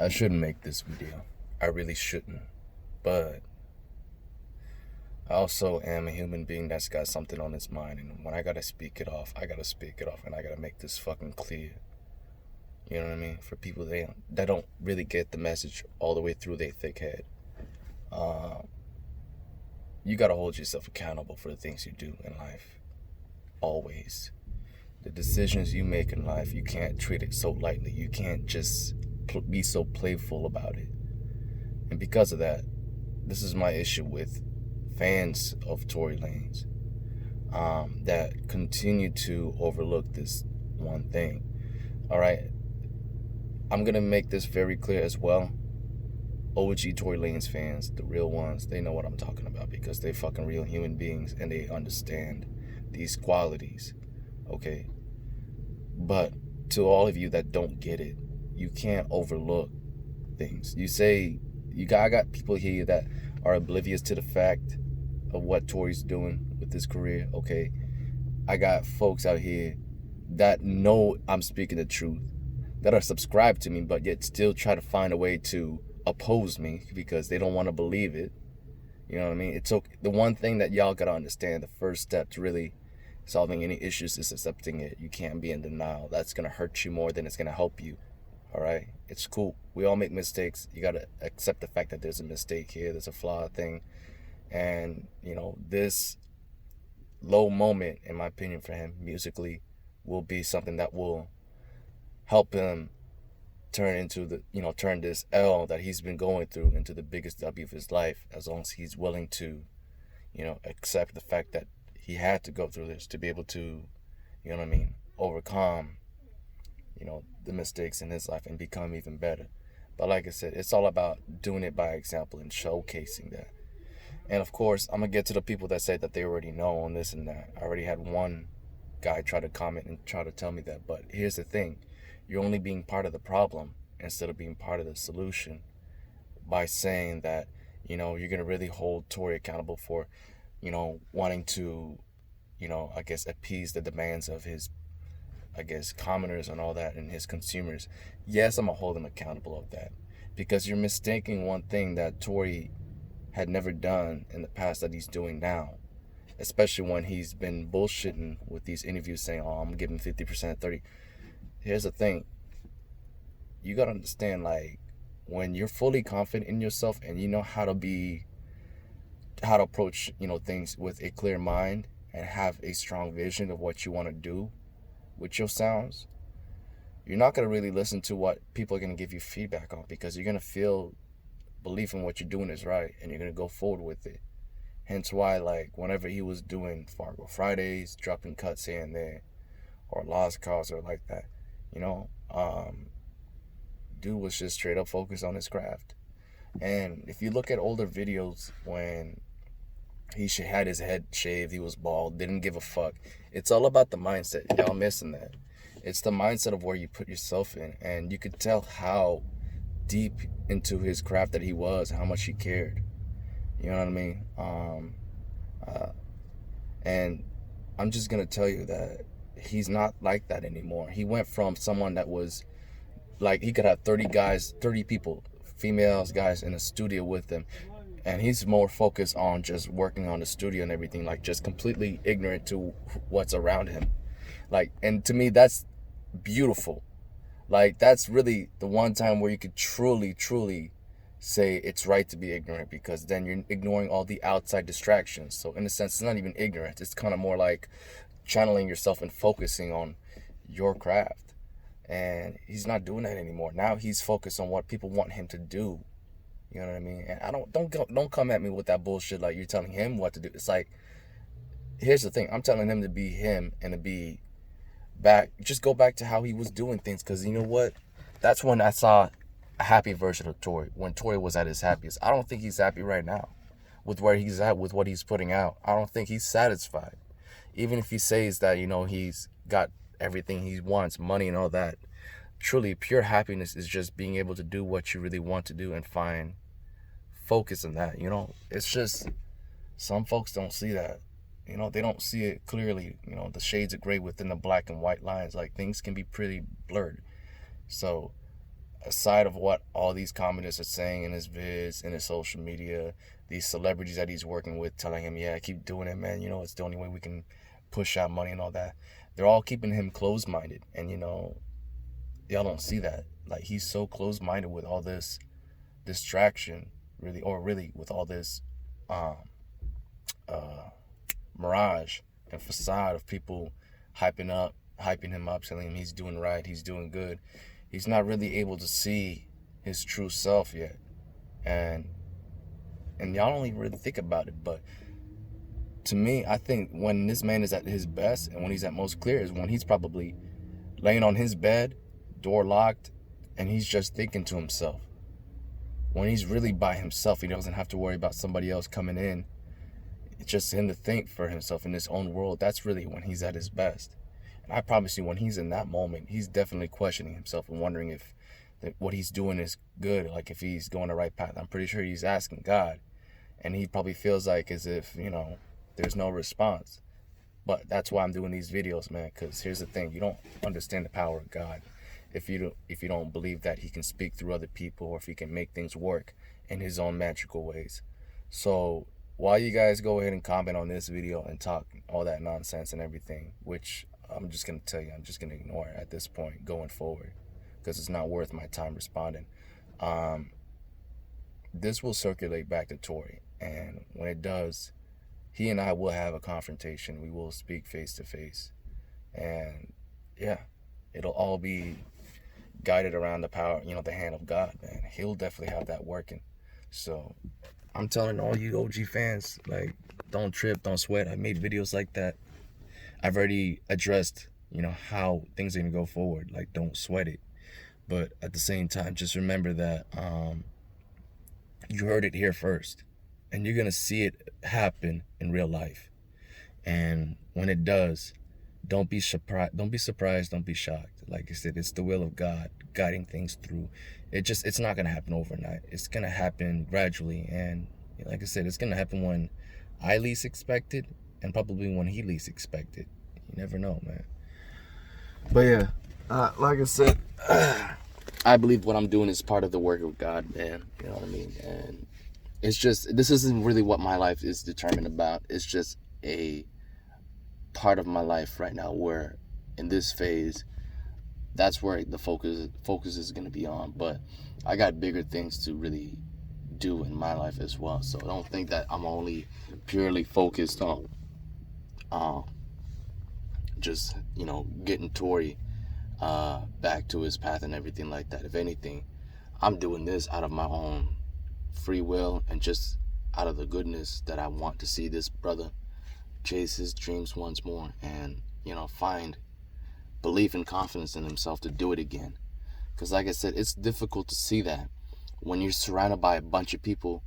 I shouldn't make this video. I really shouldn't. But I also am a human being that's got something on his mind, and when I gotta speak it off, I gotta speak it off, and I gotta make this fucking clear. You know what I mean? For people that don't really get the message all the way through their thick head. You gotta hold yourself accountable for the things you do in life. Always. The decisions you make in life, you can't treat it so lightly. You can't just be so playful about it. And because of that, this is my issue with fans of Tory Lanez that continue to overlook this one thing. All right, I'm gonna make this very clear as well. OG Tory Lanez fans, the real ones, they know what I'm talking about because they fucking real human beings and they understand these qualities. Okay, but to all of you that don't get it, you can't overlook things. I got people here that are oblivious to the fact of what Tory's doing with his career. Okay, I got folks out here that know I'm speaking the truth, that are subscribed to me, but yet still try to find a way to oppose me because they don't want to believe it. You know what I mean? It's okay. The one thing that y'all gotta understand, the first step to really solving any issues is accepting it. You can't be in denial. That's gonna hurt you more than it's gonna help you. All right, it's cool. We all make mistakes. You gotta accept the fact that there's a mistake here. There's a flaw thing, and this low moment, in my opinion, for him musically, will be something that will help him turn this L that he's been going through into the biggest W of his life, as long as he's willing to, accept the fact that he had to go through this to be able to, overcome, the mistakes in his life and become even better. But like I said, it's all about doing it by example and showcasing that. And of course, I'm gonna get to the people that say that they already know on this and that. I already had one guy try to comment and try to tell me that. But here's the thing. You're only being part of the problem instead of being part of the solution by saying that, you're going to really hold Tory accountable for, wanting to, appease the demands of his, commoners and all that and his consumers. Yes, I'm going to hold him accountable of that because you're mistaking one thing that Tory had never done in the past that he's doing now, especially when he's been bullshitting with these interviews saying, oh, I'm giving 50%, 30. Here's the thing. You got to understand, like, when you're fully confident in yourself and you know how to approach, things with a clear mind and have a strong vision of what you want to do with your sounds, you're not going to really listen to what people are going to give you feedback on because you're going to feel belief in what you're doing is right and you're going to go forward with it. Hence why, like, whenever he was doing Fargo Fridays, dropping cuts here and there, or Lost Cause or like that, dude was just straight up focused on his craft. And if you look at older videos when he had his head shaved, he was bald, didn't give a fuck. It's all about the mindset. Y'all missing that. It's the mindset of where you put yourself in. And you could tell how deep into his craft that he was, how much he cared. You know what I mean? And I'm just going to tell you that he's not like that anymore. He went from someone that was like, he could have 30 people, females, guys in a studio with him. And he's more focused on just working on the studio and everything, like just completely ignorant to what's around him. Like, and to me, that's beautiful. Like, that's really the one time where you could truly, truly say it's right to be ignorant because then you're ignoring all the outside distractions. So in a sense, it's not even ignorance. It's kind of more like channeling yourself and focusing on your craft. And he's not doing that anymore. Now he's focused on what people want him to do. You know what I mean? And don't come at me with that bullshit like you're telling him what to do. It's like, here's the thing. I'm telling him to be him and to be just go back to how he was doing things. Because you know what? That's when I saw a happy version of Tory, when Tory was at his happiest. I don't think he's happy right now with where he's at, with what he's putting out. I don't think he's satisfied. Even if he says that, he's got everything he wants, money and all that. Truly, pure happiness is just being able to do what you really want to do and find focus on that. It's just some folks don't see that. They don't see it clearly. The shades of gray within the black and white lines. Like, things can be pretty blurred. So aside of what all these communists are saying in his vids, in his social media, these celebrities that he's working with telling him, yeah, keep doing it, man. You know, it's the only way we can push out money and all that. They're all keeping him closed-minded. And, you know, y'all don't see that. Like, he's so closed-minded with all this distraction, really, or really with all this mirage and facade of people hyping him up, telling him he's doing right, he's doing good. He's not really able to see his true self yet. And y'all don't even really think about it, but to me, I think when this man is at his best and when he's at most clear is when he's probably laying on his bed, door locked, and he's just thinking to himself. When he's really by himself, he doesn't have to worry about somebody else coming in. It's just him to think for himself in his own world. That's really when he's at his best. And I promise you, when he's in that moment, he's definitely questioning himself and wondering if what he's doing is good, like if he's going the right path. I'm pretty sure he's asking God. And he probably feels like as if, you know, there's no response. But that's why I'm doing these videos, man, because here's the thing. You don't understand the power of God if you don't believe that he can speak through other people or if he can make things work in his own magical ways. So while you guys go ahead and comment on this video and talk all that nonsense and everything, which I'm just going to tell you, I'm just going to ignore it at this point going forward because it's not worth my time responding. This will circulate back to Tory. And when it does, he and I will have a confrontation. We will speak face to face. And yeah, it'll all be guided around the power, you know, the hand of God, man. He'll definitely have that working. So I'm telling all you OG fans, like, don't trip, don't sweat. I made videos like that. I've already addressed, you know, how things are going to go forward. Like, don't sweat it. But at the same time, just remember that you heard it here first. And you're going to see it happen in real life. And when it does, don't be surprised, don't be shocked. Like I said, it's the will of God guiding things through. It's not going to happen overnight. It's going to happen gradually. And like I said, it's going to happen when I least expect it and probably when he least expect it. You never know, man. But yeah, like I said, I believe what I'm doing is part of the work of God, man. You know what I mean? And it's just, this isn't really what my life is determined about. It's just a part of my life right now where in this phase, that's where the focus is going to be on. But I got bigger things to really do in my life as well. So I don't think that I'm only purely focused on just, you know, getting Tory back to his path and everything like that. If anything, I'm doing this out of my own free will and just out of the goodness that I want to see this brother chase his dreams once more and, you know, find belief and confidence in himself to do it again. Because like I said, it's difficult to see that when you're surrounded by a bunch of people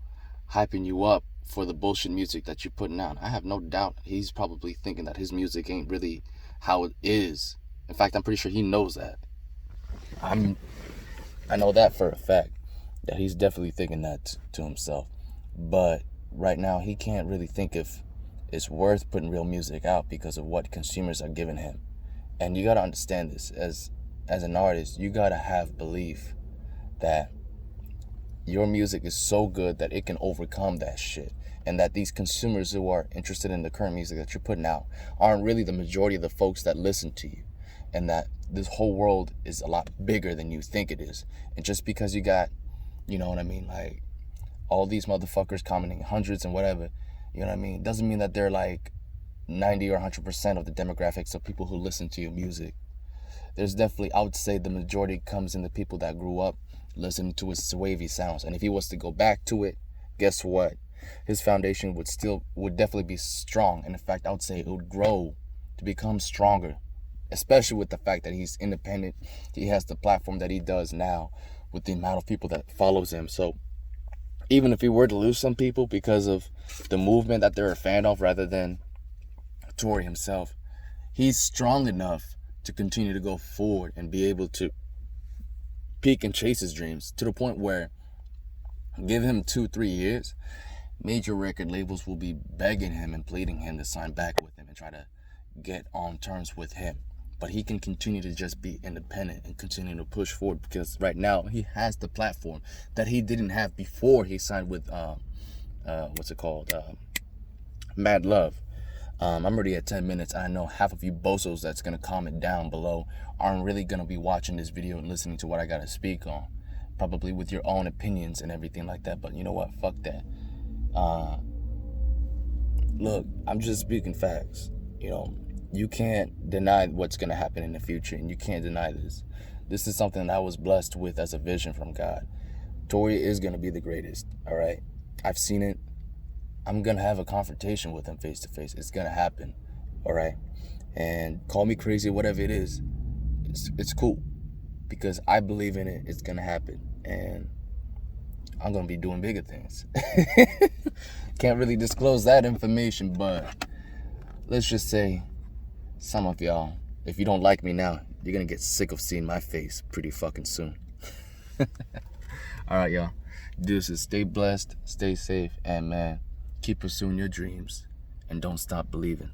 hyping you up for the bullshit music that you're putting out. I have no doubt he's probably thinking that his music ain't really how it is. In fact, I'm pretty sure he knows that. I know that for a fact, that he's definitely thinking that to himself. But right now, he can't really think if it's worth putting real music out because of what consumers are giving him. And you got to understand this. As an artist, you got to have belief that your music is so good that it can overcome that shit. And that these consumers who are interested in the current music that you're putting out aren't really the majority of the folks that listen to you. And that this whole world is a lot bigger than you think it is. And just because you got, you know what I mean, like all these motherfuckers commenting, hundreds and whatever, you know what I mean, doesn't mean that they're like 90 or 100% of the demographics of people who listen to your music. There's definitely, I would say the majority comes in the people that grew up listening to his wavy sounds. And if he was to go back to it, guess what? His foundation would definitely be strong. And in fact, I would say it would grow to become stronger, especially with the fact that he's independent. He has the platform that he does now with the amount of people that follows him. So even if he were to lose some people because of the movement that they're a fan of rather than Tory himself, he's strong enough to continue to go forward and be able to peak and chase his dreams to the point where, give him 2-3 years, major record labels will be begging him and pleading him to sign back with him and try to get on terms with him. but he can continue to just be independent and continue to push forward, because right now he has the platform that he didn't have before he signed with what's it called, Mad Love. I'm already at 10 minutes. I know half of you bozos that's gonna comment down below aren't really gonna be watching this video and listening to what I gotta speak on, probably with your own opinions and everything like that. But you know what, fuck that. Look, I'm just speaking facts. You know, you can't deny what's going to happen in the future, and you can't deny this. This is something that I was blessed with as a vision from God. Tory is going to be the greatest, all right? I've seen it. I'm going to have a confrontation with him face to face. It's going to happen, all right? And call me crazy, whatever it is, it's cool, because I believe in it. It's going to happen, and I'm going to be doing bigger things. Can't really disclose that information, but let's just say some of y'all, if you don't like me now, you're going to get sick of seeing my face pretty fucking soon. All right, y'all. Deuces. Stay blessed, stay safe, and man, keep pursuing your dreams and don't stop believing.